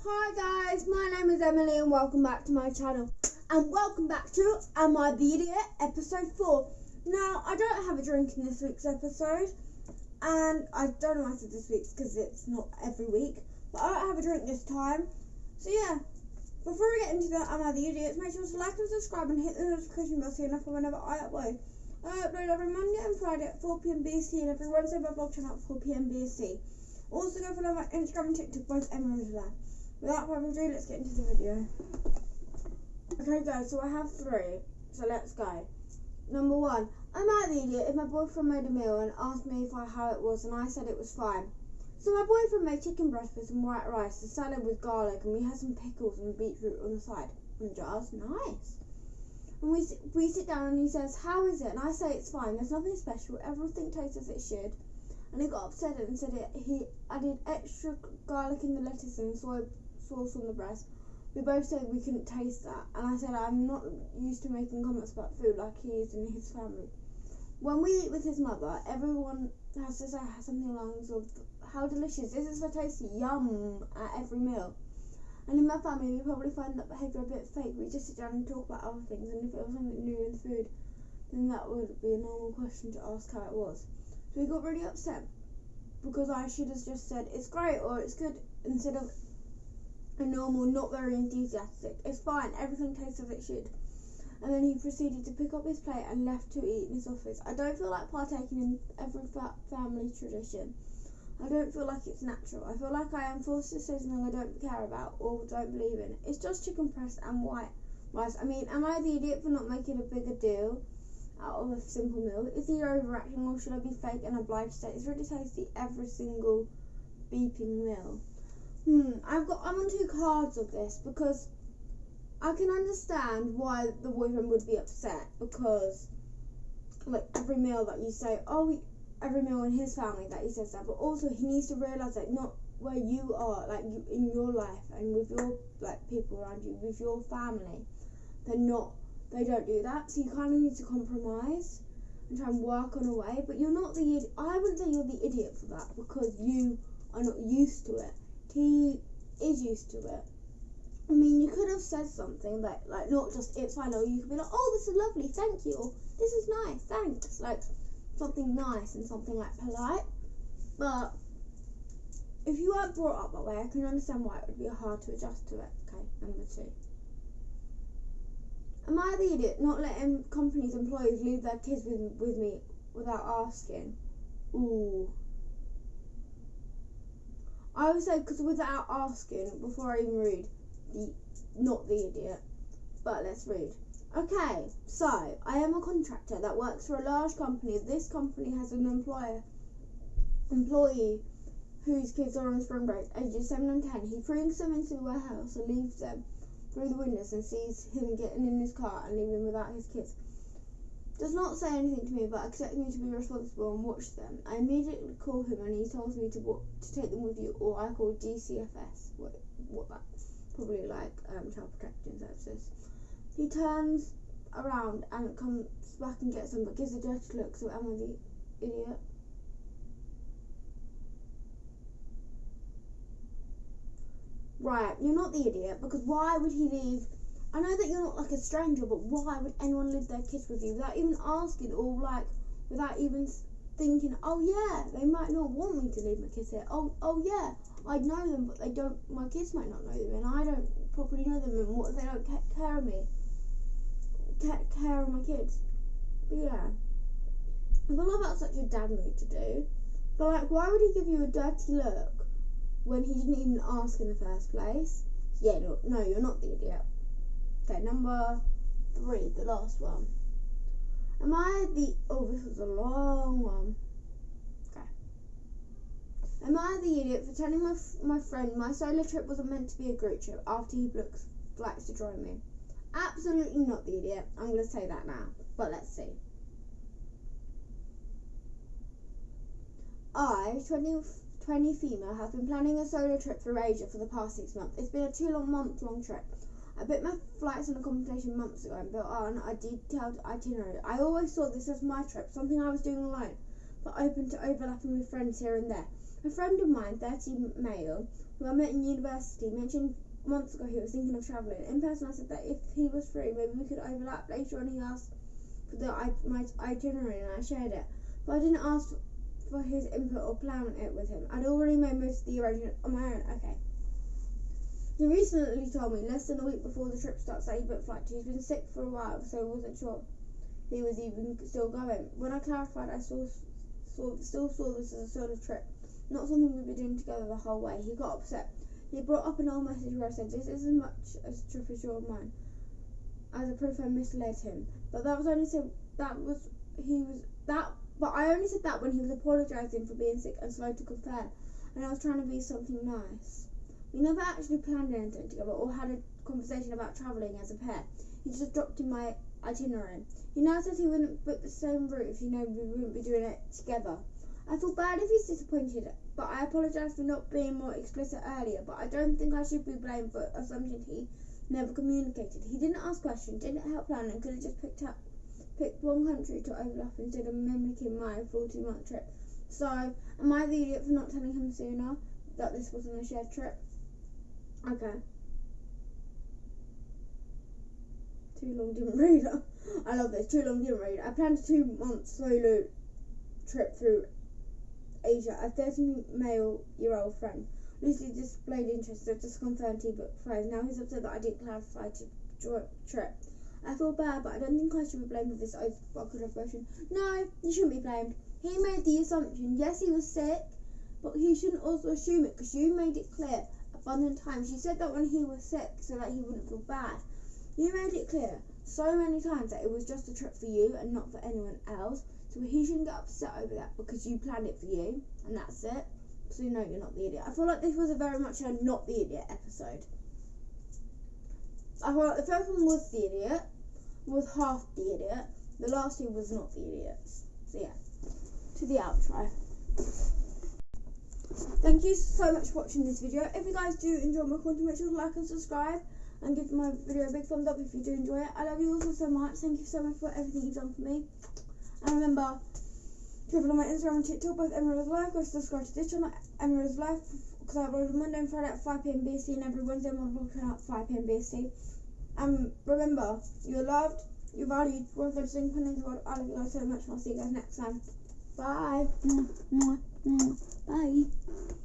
Hi guys, my name is Emily and welcome back to my channel. And welcome back to Am I the Idiot? Episode 4. Now, I don't have a drink in this week's episode. And I don't know after this week's because it's not every week. But I don't have a drink this time. So yeah, before we get into the Am I the Idiot, make sure to like and subscribe and hit the notification bell so you know whenever I upload. I upload every Monday and Friday at 4pm BST and every Wednesday my vlog channel at 4pm BST. Also go follow my Instagram and TikTok, both Emily's there. Without further ado, let's get into the video. Okay guys, so I have 3, so let's go. Number 1, am I the idiot if my boyfriend made a meal and asked me how it was and I said it was fine? So my boyfriend made chicken breast with some white rice, a salad with garlic, and we had some pickles and beetroot on the side. And jars, nice. And we sit down and he says, how is it? And I say it's fine, there's nothing special, everything tastes as it should. And he got upset and said he added extra garlic in the lettuce and soy sauce on the breast. We both said we couldn't taste that, and I said I'm not used to making comments about food like he is in his family. When we eat with his mother, everyone has to say something along the lines of how delicious, this is so tasty, yum, at every meal. And in my family, we probably find that behaviour a bit fake. We just sit down and talk about other things, and if it was something new in the food, then that would be a normal question to ask how it was. So we got really upset because I should have just said it's great or it's good instead of a normal, not very enthusiastic. It's fine, everything tastes as it should. And then he proceeded to pick up his plate and left to eat in his office. I don't feel like partaking in every family tradition. I don't feel like it's natural. I feel like I am forced to say something I don't care about or don't believe in. It's just chicken breast and white rice. I mean, am I the idiot for not making a bigger deal out of a simple meal? Is he overacting or should I be fake and obliged to say it's really tasty every single beeping meal? I'm on 2 cards of this because I can understand why the boyfriend would be upset because like every meal that you say, every meal in his family that he says that, but also he needs to realise that not where you are, like you in your life and with your like people around you, with your family, they don't do that. So you kind of need to compromise and try and work on a way. But you're not the idiot. I wouldn't say you're the idiot for that because you are not used to it. He is used to it. I mean, you could have said something like not just it's fine, or you could be like, oh, this is lovely, thank you, or this is nice, thanks, like something nice and something like polite. But if you weren't brought up that way, I can understand why it would be hard to adjust to it. Okay, number 2. Am I the idiot not letting companies' employees leave their kids with me without asking? Ooh. I would say because without asking, before I even read, not the idiot, but let's read. Okay, so I am a contractor that works for a large company. This company has an employee whose kids are on spring break, ages 7 and 10. He brings them into the warehouse and leaves them through the windows and sees him getting in his car and leaving without his kids. Does not say anything to me but expects me to be responsible and watch them. I immediately call him and he tells me to take them with you, or I call DCFS, what that's probably like child protection services. He turns around and comes back and gets them but gives a dirty look, so am I the idiot? Right, you're not the idiot because why would he leave? I know that you're not like a stranger, but why would anyone leave their kids with you without even asking or like without even thinking, oh yeah, they might not want me to leave my kids here. Oh yeah, I'd know them, but they don't. My kids might not know them, and I don't properly know them. And what if they don't take care of me? Take care of my kids. But yeah, I feel like that's such a dad move to do. But like, why would he give you a dirty look when he didn't even ask in the first place? Yeah, no, you're not the idiot. Okay, number 3, the last one. Am I the... Oh, this was a long one. Okay. Am I the idiot for telling my friend my solo trip wasn't meant to be a group trip after he booked flights to join me? Absolutely not the idiot. I'm going to say that now. But let's see. I, 20 female, have been planning a solo trip through Asia for the past 6 months. It's been a 2-month-long trip. I booked my flights and accommodation months ago and built on a detailed itinerary. I always saw this as my trip, something I was doing alone, but open to overlapping with friends here and there. A friend of mine, 30 male, who I met in university, mentioned months ago he was thinking of travelling. In person, I said that if he was free, maybe we could overlap. Later on, he asked for my itinerary, and I shared it. But I didn't ask for his input or plan it with him. I'd already made most of the arrangements on my own. Okay. He recently told me, less than a week before the trip starts, that he booked flights. He's been sick for a while, so I wasn't sure he was even still going. When I clarified, I still saw this as a solo trip, not something we'd be doing together the whole way. He got upset. He brought up an old message where I said, "This is as much a trip as yours mine," as a proof I misled him. But that was only said that was he was that. But I only said that when he was apologising for being sick and slow to confess, and I was trying to be something nice. We never actually planned anything together or had a conversation about travelling as a pair. He just dropped in my itinerary. He now says he wouldn't book the same route if we wouldn't be doing it together. I feel bad if he's disappointed, but I apologise for not being more explicit earlier, but I don't think I should be blamed for assumptions he never communicated. He didn't ask questions, didn't help plan, and could have just picked one country to overlap instead of mimicking my 14-month trip. So, am I the idiot for not telling him sooner that this wasn't a shared trip? Okay. Too long didn't read. I love this. Too long didn't read. I planned a 2-month solo trip through Asia. A 30-year-old friend loosely displayed interest, so just confirmed he booked flights. Now he's upset that I didn't clarify to trip. I feel bad, but I don't think I should be blamed for this awkward question. No, you shouldn't be blamed. He made the assumption. Yes, he was sick, but he shouldn't also assume it, because you made it clear abundant times. You said that when he was sick so that he wouldn't feel bad. You made it clear so many times that it was just a trip for you and not for anyone else. So he shouldn't get upset over that because you planned it for you and that's it. So no, you're not the idiot. I feel like this was a very much a not the idiot episode. I feel like the first one was the idiot, was half the idiot. The last two was not the idiots. So yeah, to the outro. Thank you so much for watching this video. If you guys do enjoy my content, make sure to like and subscribe and give my video a big thumbs up if you do enjoy it. I love you all so much. Thank you so much for everything you've done for me. And remember to follow my Instagram and TikTok, both Epsiode Live. Go subscribe to this channel, Epsiode Live, because I upload Monday and Friday at 5 PM BST, and every Wednesday I'm vlogging at 5 PM BST. And remember, you're loved, you're valued, worth everything, put into the world. I love you guys so much, and I'll see you guys next time. Bye. Bye.